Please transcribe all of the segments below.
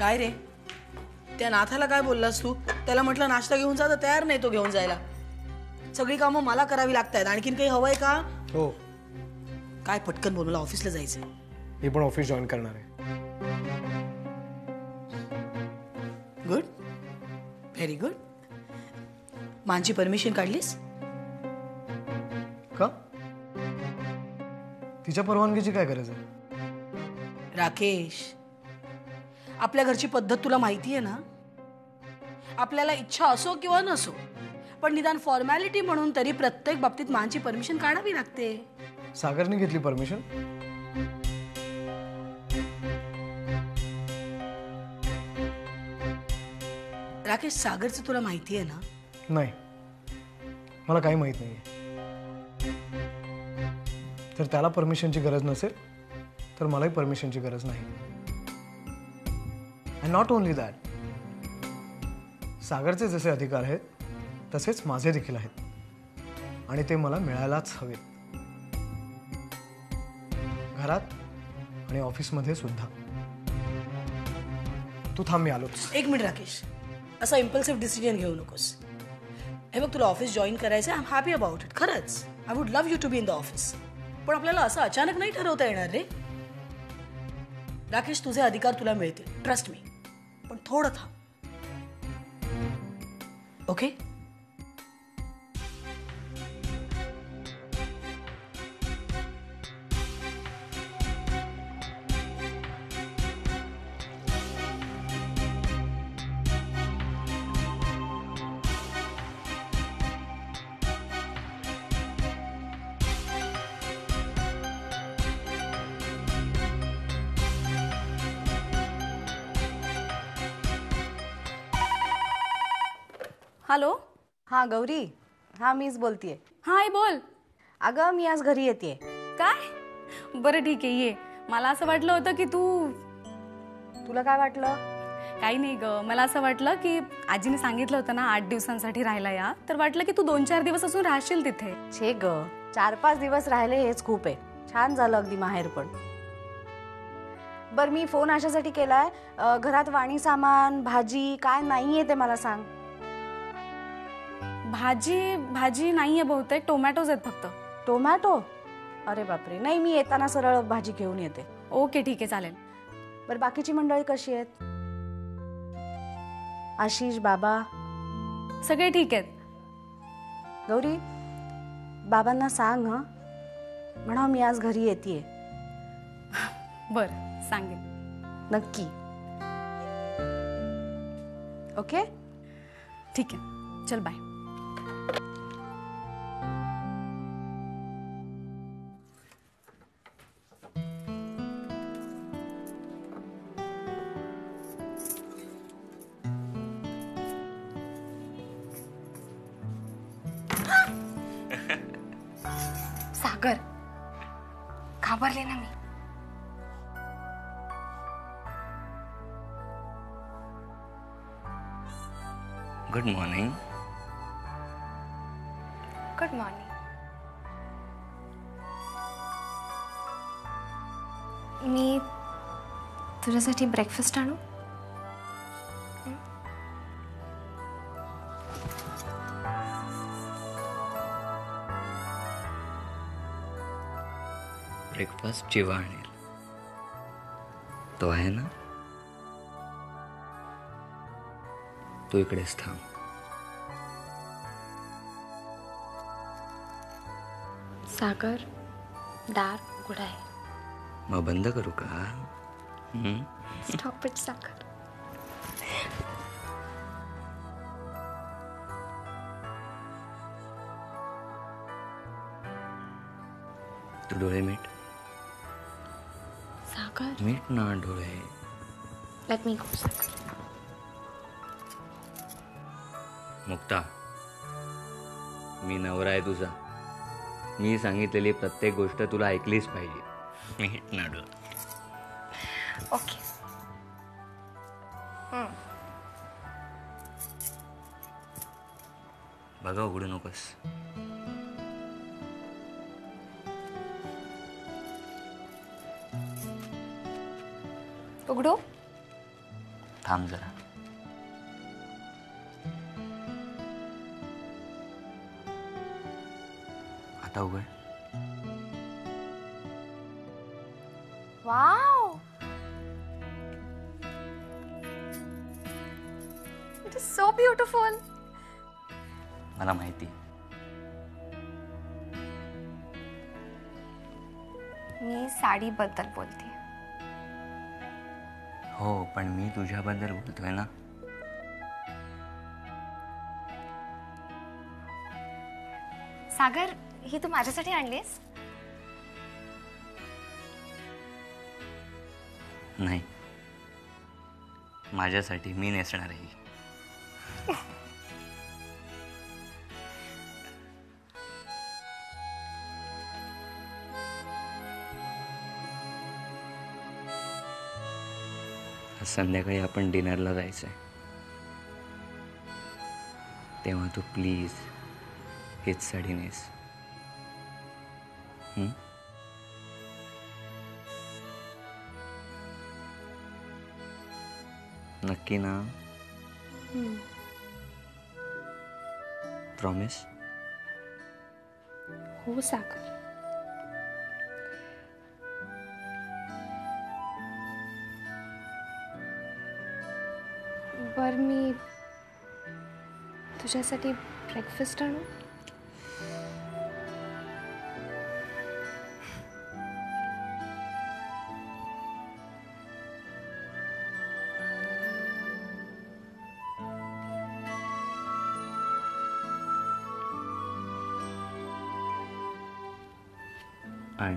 काय रे, त्या नाथाला काय बोललास तू? त्याला म्हटलं नाश्ता घेऊन जा, तर तयार नाही तो घेऊन जायला. सगळी कामं मला करावी लागतायत. आणखीन काही हवंय का? हो. काय पटकन बोल, मला ऑफिसला जायचंय. मी पण ऑफिस जॉईन करणार आहे. Good, very good. माझी परमिशन काढलीस? का? तिच्या परवानगीची काय गरज आहे? राकेश, आपल्या घरची पद्धत तुला माहिती आहे ना. आपल्याला इच्छा असो किंवा नसो, पण निदान फॉर्मॅलिटी म्हणून तरी प्रत्येक बाबतीत माझी परमिशन काढावी लागते. सागरने घेतली परमिशन? राकेश, सागरचं तुला माहिती आहे ना? नाही, मला काही माहित नाही. जर त्याला परमिशनची गरज नसेल तर मलाही परमिशनची गरज नाही. अँड नॉट ओनली दॅट, सागरचे जसे अधिकार आहेत तसेच माझे देखील आहेत, आणि ते मला मिळायलाच हवेत. घरात आणि ऑफिसमध्ये सुद्धा. तू थांब, मी आलोच. एक मिनिट राकेश, असा इम्पल्सिव्ह डिसिजन घेऊ नकोस. हे बघ, तुला ऑफिस जॉईन करायचं, I am happy about it. खरंच I would love you to be in the office. पण आपल्याला असं अचानक नाही ठरवता येणार रे. राकेश, तुझे अधिकार तुला मिळतील, ट्रस्ट मी. पण थोडं थांब, ओके? हॅलो. हाँ गौरी, हाँ मीच बोलतीये. हाँ आई बोल. अगं मी आज घरी येतेय. काय? बरं ठीक आहे, ये. मला असं वाटलं होतं की तुला काय वाटलं? काही नाही ग, मला असं वाटलं की आजीने सांगितलं होतं ना 8 दिवसांसाठी राहायला या, तर वाटलं की तू 2-4 दिवस असून राहशील तिथे. छे ग, 4-5 दिवस राहिले हेच खूप आहे. छान झालं अगदी माहेर पण. बर, मी फोन अशासाठी केलाय, घरात वाणी सामान, भाजी काय नाहीये ते मला सांग. भाजी नाहीये बहुतेक, टोमॅटोज आहेत फक्त. टोमॅटो? अरे बापरे, नाही मी येताना सरळ भाजी घेऊन येते. ओके ठीक आहे, चालेल. बरं, बाकीची मंडळी कशी आहेत? आशिष, बाबा? सगळे ठीक आहेत. गौरी, बाबांना सांग हं, म्हणा मी आज घरी येतेय. बरं, सांगेन. नक्की. ओके ठीक आहे, चल बाय. सागर, घाबरले ना मी. Good morning. Good morning. मी तुझ्यासाठी ब्रेकफास्ट आणू? ब्रेकफास्ट जेव्हा आणेल तो आहे ना, तू इकडेच थांब. सागर, दार उघड आहे. मग बंद करू का? स्टॉप इट सागर. तू डोळे मीट. सागर, मीट ना डोळे. लेट मी गो सागर. मुक्ता, मी नवरा आहे तुझा. मी सांगितलेली प्रत्येक गोष्ट तुला ऐकलीच पाहिजे. मीट ना डोळे. ओके. बघा, उघडू नकोस. उघडू? थांब जरा. आता उघड. Wow! It is so beautiful. मला माहिती. मी साडीबद्दल बोलते. हो, पण मी तुझ्याबद्दल बोलतोय ना. सागर, ही तू माझ्यासाठी आणलीस? नाही, माझ्यासाठी मी नेसणार आहे. आज संध्याकाळी आपण डिनरला जायचंय. तेव्हा तू प्लीज हीच साडी नेस. नक्की ना? प्रॉमिस? हो सागर. बर, मी तुझ्यासाठी ब्रेकफास्ट आणू? आण.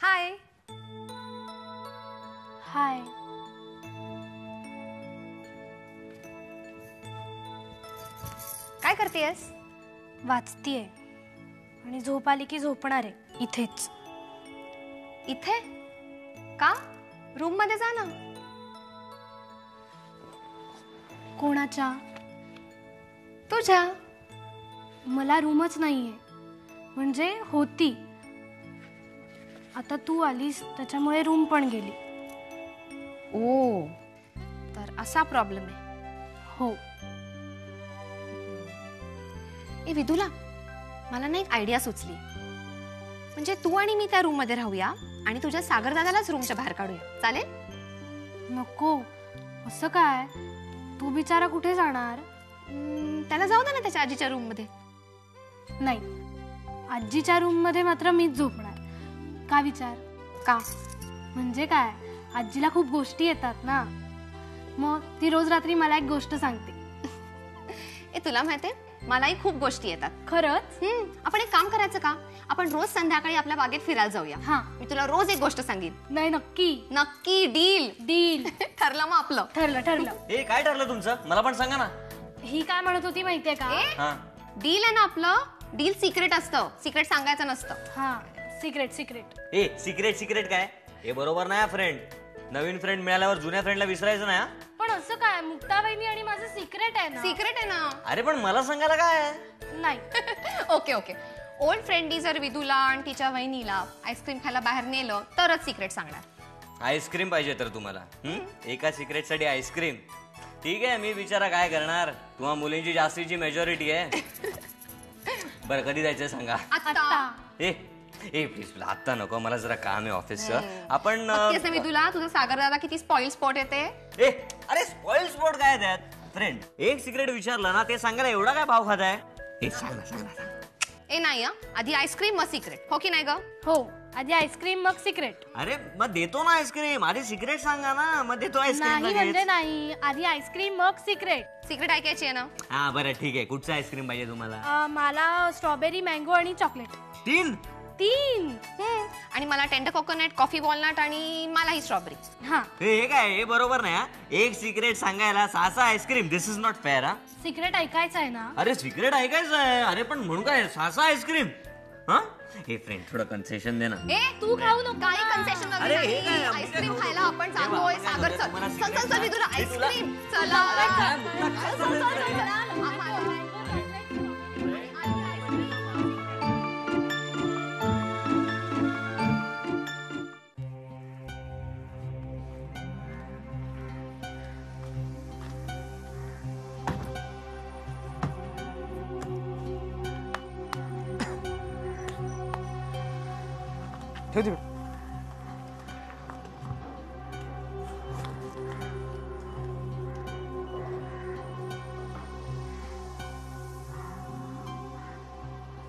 हाय. हाय. काय करतेयस? वाचतीये आणि झोप आली की झोपणार आहे इथेच. इथे? का? रूम मध्ये जा ना. कोणाच्या? तुझ्या. मला रूमच नाहीये. म्हणजे होती, आता तू आलीस त्याच्यामुळे रूम पण गेली. ओ, तर असा प्रॉब्लेम आहे. हो. ए विदुला, मला ना एक आयडिया सुचली. म्हणजे तू आणि मी त्या रूम मध्ये राहूया आणि तुझ्या सागर दादालाच रूमच्या बाहेर काढूया. चालेल? नको. असं काय? तू बिचारा कुठे जाणार? त्याला जाऊ दे ना त्याच्या आजीच्या रूम मध्ये. नाही, आजीच्या रूम मध्ये मात्र मीच झोपणार. का विचार? का? म्हणजे काय, आजीला खूप गोष्टी येतात ना, मग ती रोज रात्री मला एक गोष्ट सांगते. ए तुला माहितीये, मलाही खूप गोष्टी येतात. खरंच? आपण एक काम करायचं का? आपण रोज संध्याकाळी आपल्या बागेत फिरायला जाऊया. हा. मी तुला रोज एक गोष्ट सांगेन. नाही, नक्की. नक्की. डील. डील. ठरलं मग आपलं. ठरलं. हे काय ठरलं तुमचं? मला पण सांगा ना. ही काय म्हणत होती माहितीये का? हा. डील आहे ना आपलं. डील सिक्रेट असतं. सिक्रेट सांगायचं नसतं. हा, सिक्रेट. ए सिक्रेट काय? हे बरोबर नाही फ्रेंड. नवीन फ्रेंड मिळाल्यावर जुन्या फ्रेंडला विसरायचं नाही. पण असं काय, मुक्ता वहिनी आणि माझं सिक्रेट आहे ना. सिक्रेट आहे ना. अरे पण मला सांगायला काय? नाही. ओके. ओल्ड फ्रेंडनी जर विदूला आणि तिच्या वहिनीला आईस्क्रीम खायला बाहेर नेलं तरच सिक्रेट सांगणार. आईस्क्रीम पाहिजे तर तुम्हाला? एका सिक्रेट साठी आईस्क्रीम? ठीक आहे, मी बिचारा काय करणार. तुम्हा मुलींची जास्तीची मेजॉरिटी आहे. बरं, कधी जायचंय सांगा. आता. ए ए प्लीज आता नको, मला जरा काम आहे ऑफिसचं. आपण नक्कीच ना विदुला, तुझा सागर दादा किती स्पॉइल स्पॉट येते. ए अरे स्पॉइल स्पॉट काय त्यात फ्रेंड. एक सिक्रेट विचारलं ना ते सांगायला एवढा काय भाव खाताय. ए सांग ना. ए नाही आधी आईस्क्रीम मग सिक्रेट, हो की नाही ग? हो, आधी आईस्क्रीम मग सिक्रेट. अरे मग देतो ना आईस्क्रीम, आधी सिक्रेट सांगा ना, मग देतो आईस्क्रीम. नाही म्हणजे नाही, आधी आईस्क्रीम मग सिक्रेट. सिक्रेट ऐकायची आहे ना? हा बरं ठीक आहे. कुठचं आईस्क्रीम पाहिजे तुम्हाला? मला स्ट्रॉबेरी मँगो आणि चॉकलेट. 3 आणि मला टेंडर कोकोनट, कॉफी वॉलनट आणि मलाही स्ट्रॉबेरी. हा, हे काय हे बरोबर नाही हा. एक सिक्रेट सांगायला 6 ice cream. This is not fair हा. सिक्रेट ऐकायचं आहे ना? अरे सिक्रेट ऐकायचं आहे. अरे पण म्हणून काय 6 आईस्क्रीम हा. हे फ्रेंड थोडं कन्सेशन दे ना. ए तू खाऊ नको, काही कन्सेशन अरे, हे काय? आईस्क्रीम खायला आपण चाललोय. सागर चल विदुला आईस्क्रीम. चला ठेव दे.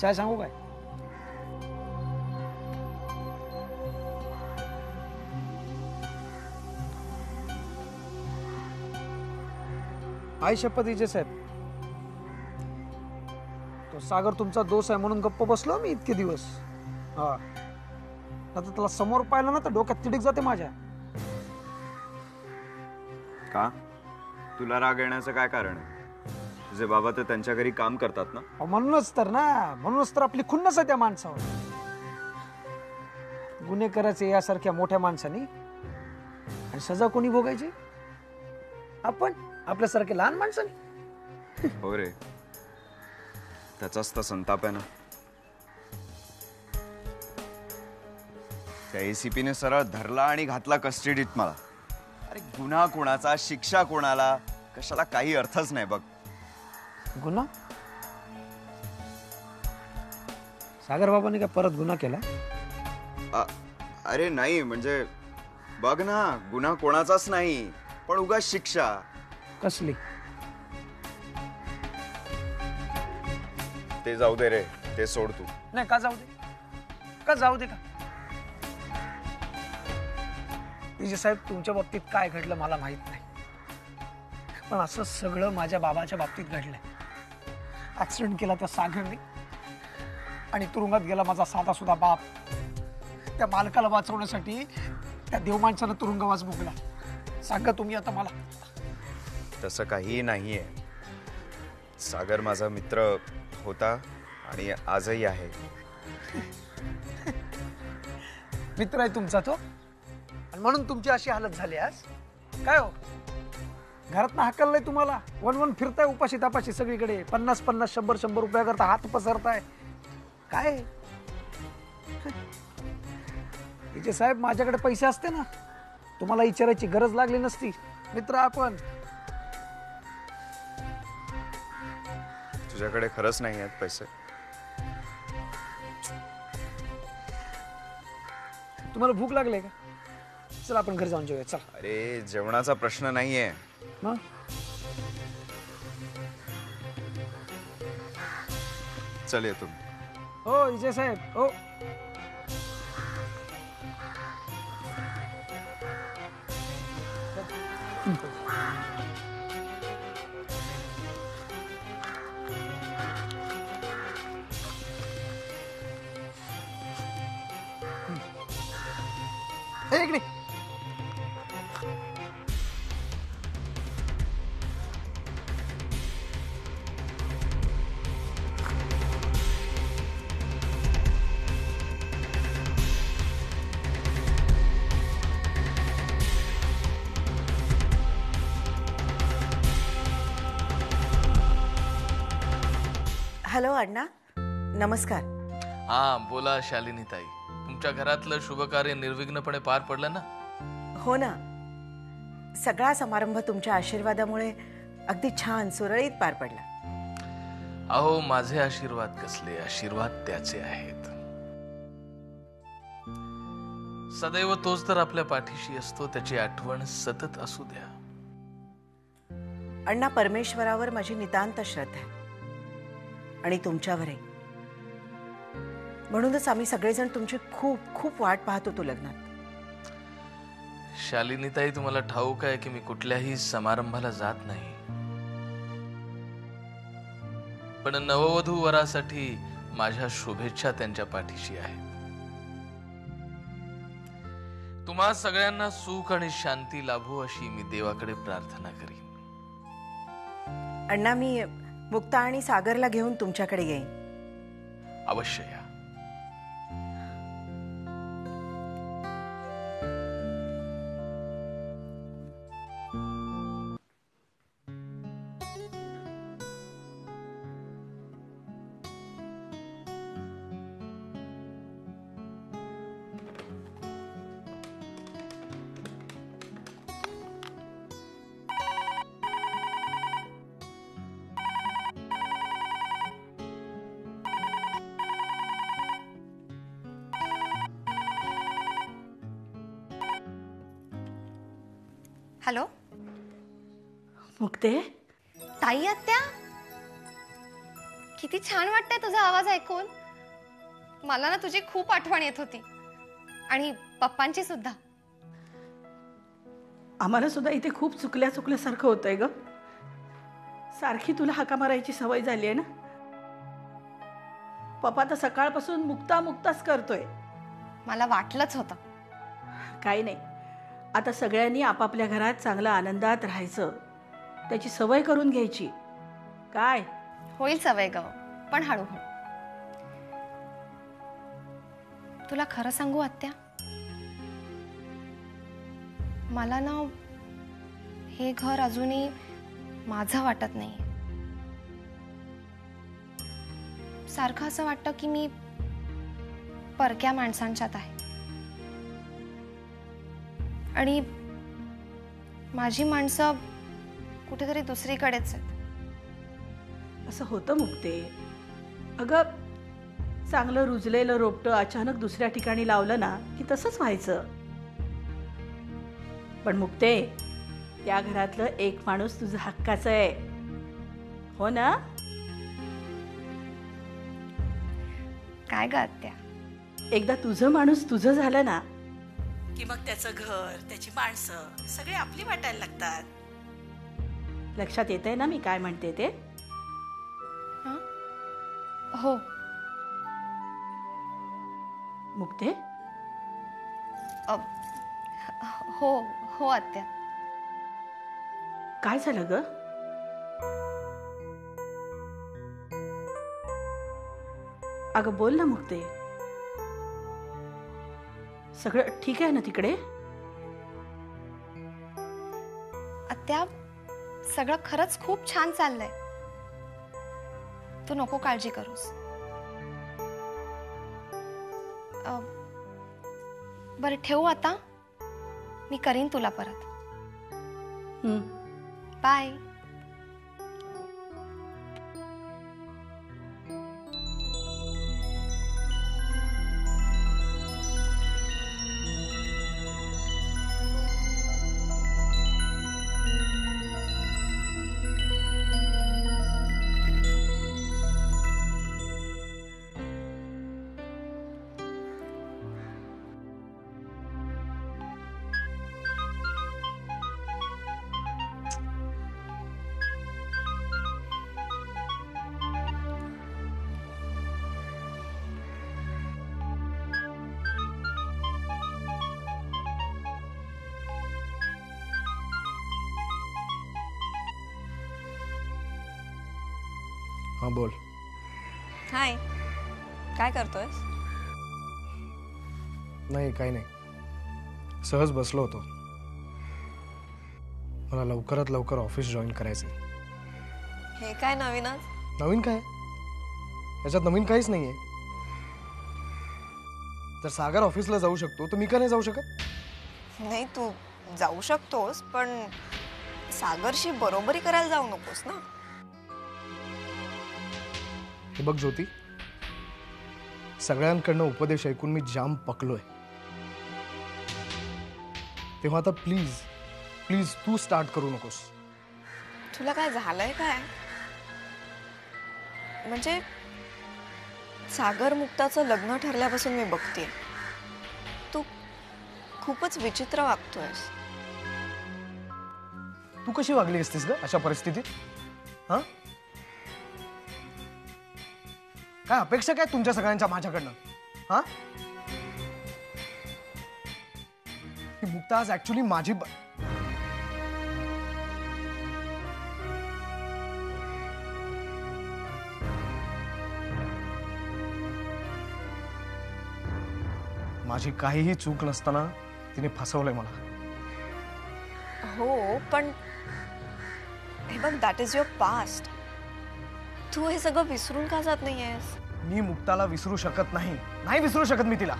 चाय सांगू काय? आई शपथ विजय साहेब, तो सागर तुमचा दोस्त आहे म्हणून गप्प बसलो मी इतके दिवस. हा, आता त्याला समोर पाहिलं ना तर डोक्यात तिडीक जाते माझ्या. का? तुला राग येण्याचं काय कारण आहे? तुझे बाबा तर त्यांच्या घरी काम करतात ना. म्हणूनच तर ना, म्हणूनच तर आपली खुन्नस आहे त्या माणसावर. गुन्हे करायचे यासारख्या मोठ्या माणसानी आणि सजा कोणी भोगायची? आपण, आपल्यासारखे लहान माणसानी. हो रे, त्याचाच तर संताप आहे ना. त्या ACPने सरळ धरला आणि घातला कस्टडीत मला. अरे गुन्हा कोणाचा, शिक्षा कोणाला, कशाला काही अर्थच नाही बघ. गुन्हा? सागर बाबांनी काय परत गुन्हा केला? अरे नाही, म्हणजे बघ ना, गुन्हा कोणाचाच नाही, पण उगाच शिक्षा. कसली? ते जाऊ दे रे, ते सोड तू. नाही का जाऊ दे? का जाऊ दे का? विजय साहेब, तुमच्या बाबतीत काय घडलं मला माहित नाही, पण असं सगळं माझ्या बाबाच्या बाबतीत घडलंय. ऍक्सिडेंट केला त्या सागरने आणि तुरुंगात गेला माझा साधा सुद्धा बाप. त्या मालकाला वाचवण्यासाठी त्या देवमाणसानं तुरुंगवास भोगला. सांगा तुम्ही आता मला. तसं काही नाहीये. सागर माझा मित्र होता आणि आजही आहे. मित्र आहे तुमचा तो, आणि म्हणून तुमची अशी हालत झाली आज? काय हो, घरात हाकललंय तुम्हाला, वन फिरताय उपाशी तापाशी सगळीकडे, 50-50, 100-100 रुपया करता हात पसरताय. काय विजय साहेब, माझ्याकडे पैसे असते ना, तुम्हाला विचारायची गरज लागली नसती. मित्र आपण. तुझ्याकडे खरंच नाही आहेत पैसे? तुम्हाला भूक लागली का? चल आपण घरी जाऊन जेवूया. चल. अरे जेवणाचा प्रश्न नाहीये. मग चल येतो. हो विजय साहेब, हो. इकडे. हॅलो अण्णा, नमस्कार. हा बोला शालिनी ताई, तुमच्या घरातलं शुभकार्य निर्विघ्नपणे पार पडलं ना? हो ना, सगळा समारंभ तुमच्या आशीर्वादामुळे अगदी छान सुरळीत पार पडला. अहो माझे आशीर्वाद कसले, आशीर्वाद त्याचे आहेत. सदैव तोच तर आपल्या पाठीशी असतो, त्याची आठवण सतत असू द्या. अण्णा, परमेश्वरावर माझी नितांत श्रद्धा आहे आणि तुमच्यावरही. म्हणूनच आम्ही सगळेजण तुमची खूप खूप वाट पाहत होतो लग्नात. शालिनीताई, तुम्हाला ठाऊक आहे की मी कुठल्याही समारंभाला जात नाही, पण नववधू वरासाठी माझ्या शुभेच्छा त्यांच्या पाठीशी आहेत. तुम्हा सगळ्यांना सुख आणि शांती लाभो अशी मी देवाकडे प्रार्थना करीन. अण्णा, मी मुक्ता आणि सागरला घेऊन तुमच्याकडे येईन. अवश्य या. हॅलो मुक्ते, ताई आत्या, किती छान वाटतंय तुझा आवाज ऐकून. मला ना तुझी खूप आठवण येत होती आणि पप्पांची सुद्धा. आम्हाला सुद्धा इथे खूप चुकल्यासारखं होतंय ग. सारखी तुला हाका मारायची सवय झाली आहे ना. पप्पा तर सकाळपासून मुक्ताच करतोय. मला वाटलंच होतं. काही नाही, आता सगळ्यांनी आपापल्या घरात चांगला आनंदात राहायचं, त्याची सवय करून घ्यायची. काय होईल सवय ग, पण हळूहळू. तुला खरं सांगू आत्या, मला ना हे घर अजूनही माझं वाटत नाही. सारखं असं वाटतं की मी परक्या माणसांच्यात आहे आणि माझी माणसं कुठेतरी दुसरीकडेच आहेत. असं होतं मुक्ते. अगं, चांगलं रुजलेलं रोपटं अचानक दुसऱ्या ठिकाणी लावलं ना की तसंच व्हायचं. पण मुक्ते, त्या घरातलं एक माणूस तुझं हक्काचं आहे, हो ना? काय ग आत्या, एकदा तुझं माणूस तुझं झालं ना की मग त्याचं घर, त्याची माणसं सगळे आपली वाटायला लागतात. लक्षात येतंय ना मी काय म्हणते ते? हो मुक्ते. हो हो आत्या. काय झालं ग? अगं बोल ना मुक्ते. सगळं ठीक आहे ना तिकडे? आत्या, सगळं खरंच खूप छान चाललंय. तू नको काळजी करूस. बरं ठेवू आता, मी करीन तुला परत. बाय. हाँ बोल. हाय, काय करतोयस? नाही, काही नाही, सहज बसलो होतो. मला लवकरात लवकर ऑफिस जॉईन करायचंय. हे काय नवीनच? नवीन काय? याच्यात नवीन काहीच नाहीये. जर सागर ऑफिसला जाऊ शकतो तर मी का नाही जाऊ शकत? नाही, तू जाऊ शकतोस, पण सागरशी बरोबरी करायला जाऊ नकोस ना. हे बघ ज्योती, सगळ्यांकडनं उपदेश ऐकून मी जाम पकलोय. तेव्हा आता प्लीज प्लीज तू स्टार्ट करू नकोस. तुला काय झालंय काय? म्हणजे सागर मुक्ताचं लग्न ठरल्यापासून मी बघतेय तू खूपच विचित्र वागतोयस. तू कशी वागली असतीस ग अशा परिस्थितीत? हा, काय अपेक्षा काय तुमच्या सगळ्यांच्या माझ्याकडनं? हा, ही मुक्ता आज ऍक्च्युली माझी माझी काहीही चूक नसताना तिने फसवलंय मला. हो पण हे बघ, दॅट इज युअर पास्ट. तू हे सगळं विसरून का जात नाहीयेस? मी मुक्ताला विसरू शकत नाही. नाही विसरू शकत मी तिला.